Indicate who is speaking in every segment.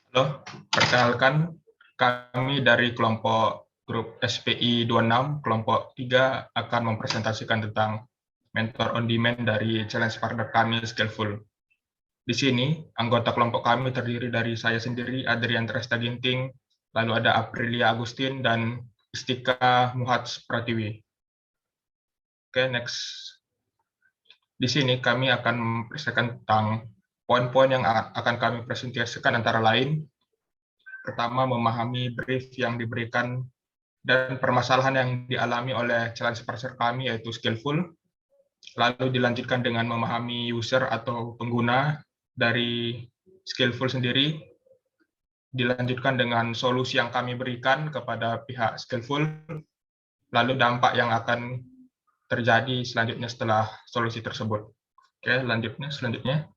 Speaker 1: Halo, perkenalkan kami dari kelompok grup SPI 26, kelompok 3 akan mempresentasikan tentang mentor on demand dari challenge partner kami Skillful. Di sini, anggota kelompok kami terdiri dari saya sendiri, Adrian Tresta Ginting, lalu ada Aprilia Agustin, dan Istika Muhadz Pratiwi. Oke, next. Di sini kami akan mempresentasikan tentang poin-poin yang akan kami presentasikan antara lain. Pertama, memahami brief yang diberikan dan permasalahan yang dialami oleh challenge partner kami, yaitu Skillful. Lalu dilanjutkan dengan memahami user atau pengguna dari Skillful sendiri. Dilanjutkan dengan solusi yang kami berikan kepada pihak Skillful. Lalu dampak yang akan terjadi selanjutnya setelah solusi tersebut. Oke, selanjutnya.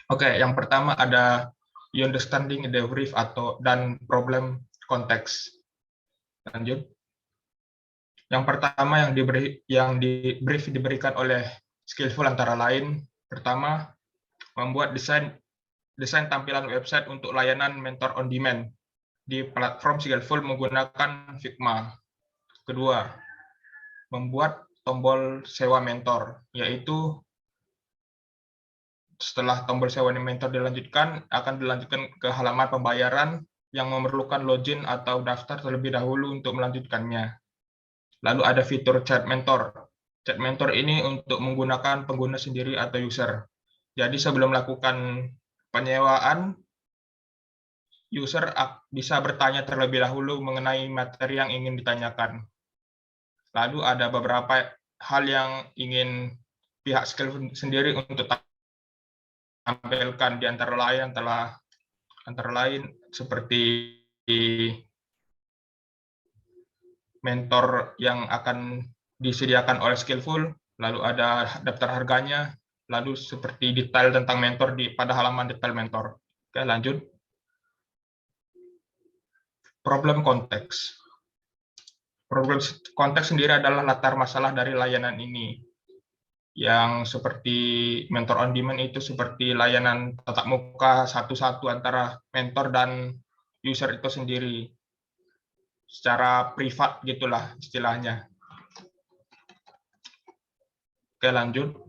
Speaker 1: Oke, yang pertama ada understanding the brief dan problem konteks. Lanjut. Yang pertama yang di brief diberikan oleh Skillful antara lain, pertama, membuat desain tampilan website untuk layanan mentor on demand di platform Skillful menggunakan Figma. Kedua, membuat tombol sewa mentor, yaitu setelah tombol sewa mentor akan dilanjutkan ke halaman pembayaran yang memerlukan login atau daftar terlebih dahulu untuk melanjutkannya. Lalu ada fitur chat mentor. Chat mentor ini untuk menggunakan pengguna sendiri atau user. Jadi sebelum melakukan penyewaan, user bisa bertanya terlebih dahulu mengenai materi yang ingin ditanyakan. Lalu ada beberapa hal yang ingin pihak Skillful sendiri untuk tampilkan, di antara lain seperti mentor yang akan disediakan oleh Skillful, lalu ada daftar harganya, lalu seperti detail tentang mentor pada halaman detail mentor. Oke, lanjut. Problem konteks. Problem konteks sendiri adalah latar masalah dari layanan ini. Yang seperti mentor on demand itu seperti layanan tatap muka satu-satu antara mentor dan user itu sendiri. Secara privat gitulah istilahnya. Oke, lanjut.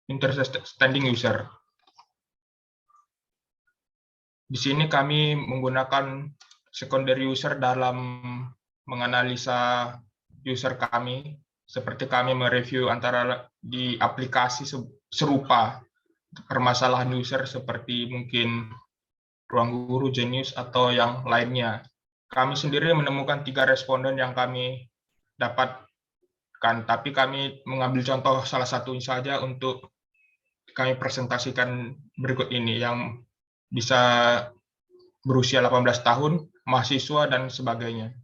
Speaker 1: Understanding user. Di sini kami menggunakan secondary user dalam menganalisa user kami, seperti kami mereview antara di aplikasi serupa permasalahan user seperti mungkin Ruang Guru, Genius, atau yang lainnya. Kami sendiri menemukan 3 responden yang kami dapatkan, tapi kami mengambil contoh salah satunya saja untuk kami presentasikan berikut ini, yang bisa berusia 18 tahun, mahasiswa, dan sebagainya.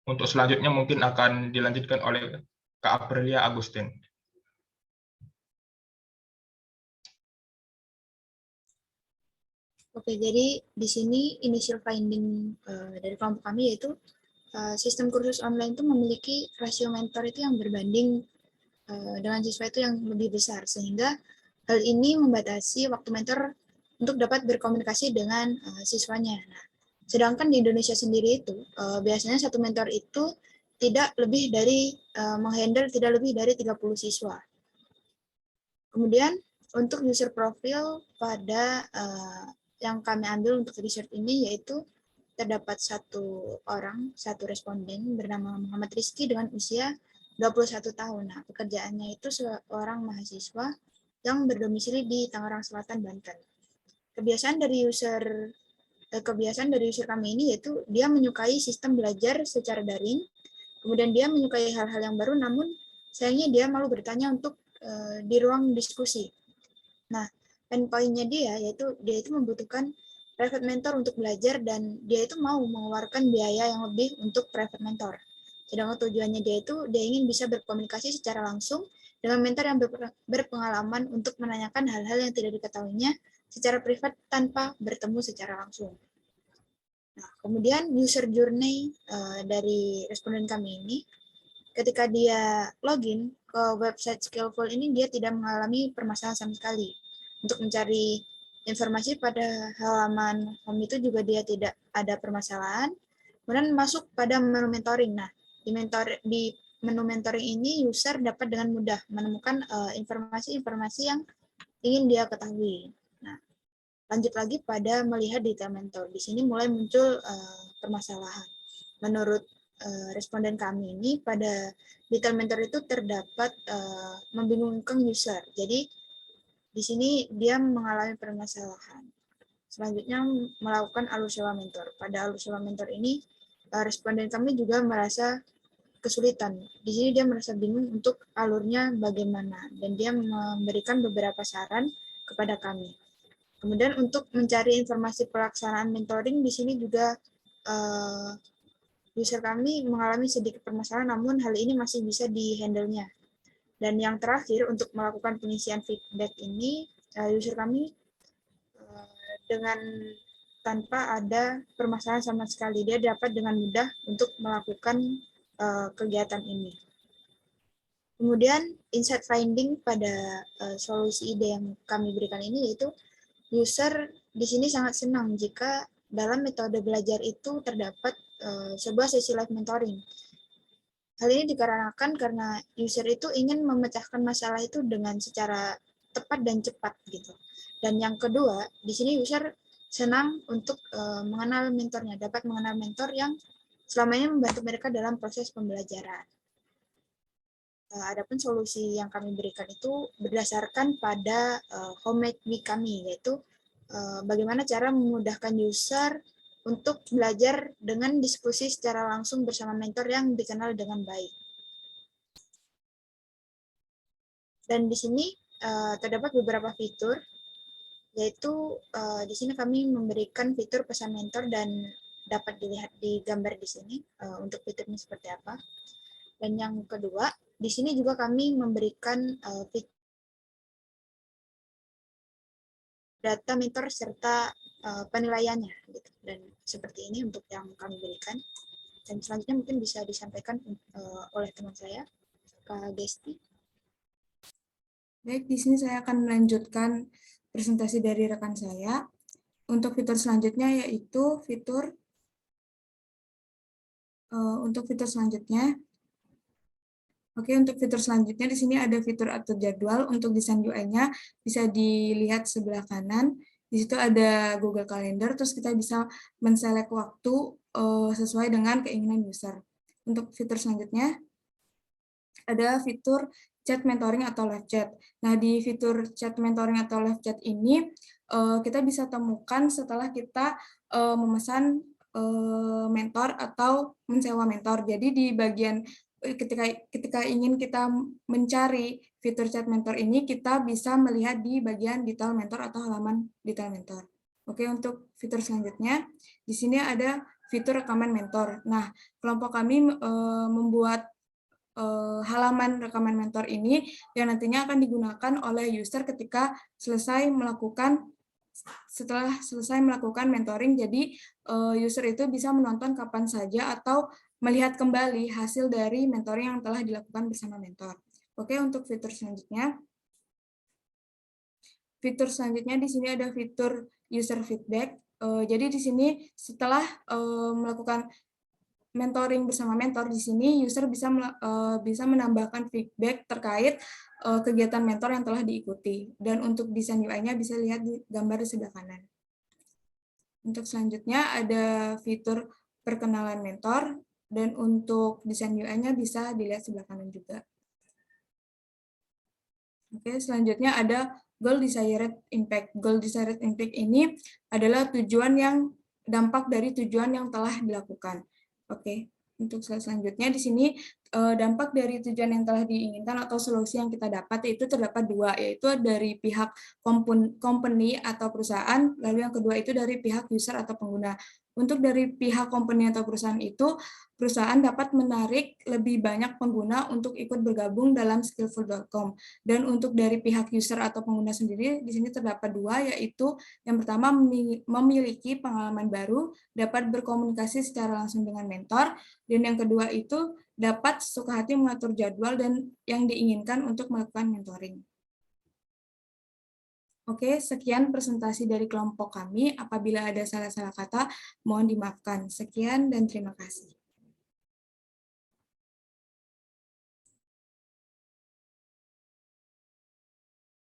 Speaker 1: Untuk selanjutnya mungkin akan dilanjutkan oleh Kak Aprilia Agustin.
Speaker 2: Oke, jadi di sini initial finding dari kelompok kami yaitu sistem kursus online itu memiliki rasio mentor itu yang berbanding dengan siswa itu yang lebih besar, sehingga hal ini membatasi waktu mentor untuk dapat berkomunikasi dengan siswanya. Nah, sedangkan di Indonesia sendiri itu biasanya satu mentor itu tidak lebih dari menghandle tidak lebih dari 30 siswa. Kemudian untuk user profile pada yang kami ambil untuk research ini yaitu terdapat satu responden bernama Muhammad Rizky dengan usia 21 tahun. Nah, pekerjaannya itu seorang mahasiswa yang berdomisili di Tangerang Selatan, Banten. Kebiasaan dari user kami ini yaitu dia menyukai sistem belajar secara daring, kemudian dia menyukai hal-hal yang baru, namun sayangnya dia malu bertanya untuk di ruang diskusi. Nah, pain point-nya dia itu membutuhkan private mentor untuk belajar dan dia itu mau mengeluarkan biaya yang lebih untuk private mentor. Sedangkan tujuannya dia ingin bisa berkomunikasi secara langsung dengan mentor yang berpengalaman untuk menanyakan hal-hal yang tidak diketahuinya secara privat tanpa bertemu secara langsung. Nah, kemudian user journey dari responden kami ini, ketika dia login ke website Skillful ini, dia tidak mengalami permasalahan sama sekali. untuk mencari informasi pada halaman home itu juga dia tidak ada permasalahan. Kemudian masuk pada menu mentoring. Nah, di menu mentoring ini user dapat dengan mudah menemukan informasi-informasi yang ingin dia ketahui. Nah, lanjut lagi pada melihat detail mentor. Di sini mulai muncul permasalahan. Menurut responden kami ini, pada detail mentor itu terdapat membingungkan user. Jadi di sini dia mengalami permasalahan. Selanjutnya melakukan alur sewa mentor. Pada alur sewa mentor ini responden kami juga merasa kesulitan. Di sini dia merasa bingung untuk alurnya bagaimana dan dia memberikan beberapa saran kepada kami. Kemudian untuk mencari informasi pelaksanaan mentoring di sini juga user kami mengalami sedikit permasalahan, namun hal ini masih bisa di-handle-nya. Dan yang terakhir, untuk melakukan pengisian feedback ini, user kami dengan tanpa ada permasalahan sama sekali, dia dapat dengan mudah untuk melakukan kegiatan ini. Kemudian, insight finding pada solusi ide yang kami berikan ini, yaitu user di sini sangat senang jika dalam metode belajar itu terdapat sebuah sesi live mentoring. Hal ini dikarenakan karena user itu ingin memecahkan masalah itu dengan secara tepat dan cepat gitu. Dan yang kedua, di sini user senang untuk mengenal mentornya, dapat mengenal mentor yang selama ini membantu mereka dalam proses pembelajaran. Adapun solusi yang kami berikan itu berdasarkan pada homemade week kami, yaitu bagaimana cara memudahkan user untuk belajar dengan diskusi secara langsung bersama mentor yang dikenal dengan baik. Dan di sini terdapat beberapa fitur, yaitu di sini kami memberikan fitur pesan mentor dan dapat dilihat di gambar di sini untuk fiturnya seperti apa. Dan yang kedua, di sini juga kami memberikan fitur data mentor serta penilaiannya gitu. Dan seperti ini untuk yang kami berikan. Dan selanjutnya mungkin bisa disampaikan oleh teman saya, Kak Gesti.
Speaker 3: Baik, di sini saya akan melanjutkan presentasi dari rekan saya. Untuk fitur selanjutnya yaitu fitur untuk fitur selanjutnya di sini ada fitur atur jadwal. Untuk desain UI-nya bisa dilihat sebelah kanan. Di situ ada Google Calendar, terus kita bisa men-select waktu sesuai dengan keinginan user. Untuk fitur selanjutnya ada fitur chat mentoring atau live chat. Nah, di fitur chat mentoring atau live chat ini kita bisa temukan setelah kita memesan mentor atau mensewa mentor. Jadi di bagian ketika ingin kita mencari fitur chat mentor ini, kita bisa melihat di bagian detail mentor atau halaman detail mentor. Oke, untuk fitur selanjutnya, di sini ada fitur rekaman mentor. Nah, kelompok kami membuat halaman rekaman mentor ini yang nantinya akan digunakan oleh user setelah selesai melakukan mentoring. Jadi user itu bisa menonton kapan saja atau melihat kembali hasil dari mentoring yang telah dilakukan bersama mentor. Oke, untuk fitur selanjutnya di sini ada fitur user feedback. Jadi di sini setelah melakukan mentoring bersama mentor, di sini user bisa menambahkan feedback terkait kegiatan mentor yang telah diikuti. Dan untuk desain UI-nya bisa lihat di gambar di sebelah kanan. Untuk selanjutnya ada fitur perkenalan mentor, dan untuk desain UI-nya bisa dilihat sebelah kanan juga. Oke, selanjutnya ada Goal Desired Impact. Goal Desired Impact ini adalah dampak dari tujuan yang telah dilakukan. Oke, untuk selanjutnya di sini dampak dari tujuan yang telah diinginkan atau solusi yang kita dapat itu terdapat dua, yaitu dari pihak company atau perusahaan, lalu yang kedua itu dari pihak user atau pengguna. Untuk dari pihak company atau perusahaan itu, perusahaan dapat menarik lebih banyak pengguna untuk ikut bergabung dalam skillful.com. Dan untuk dari pihak user atau pengguna sendiri, di sini terdapat dua, yaitu yang pertama memiliki pengalaman baru, dapat berkomunikasi secara langsung dengan mentor, dan yang kedua itu dapat suka hati mengatur jadwal dan yang diinginkan untuk melakukan mentoring. Oke, sekian presentasi dari kelompok kami. Apabila ada salah-salah kata, mohon dimaafkan. Sekian dan terima kasih.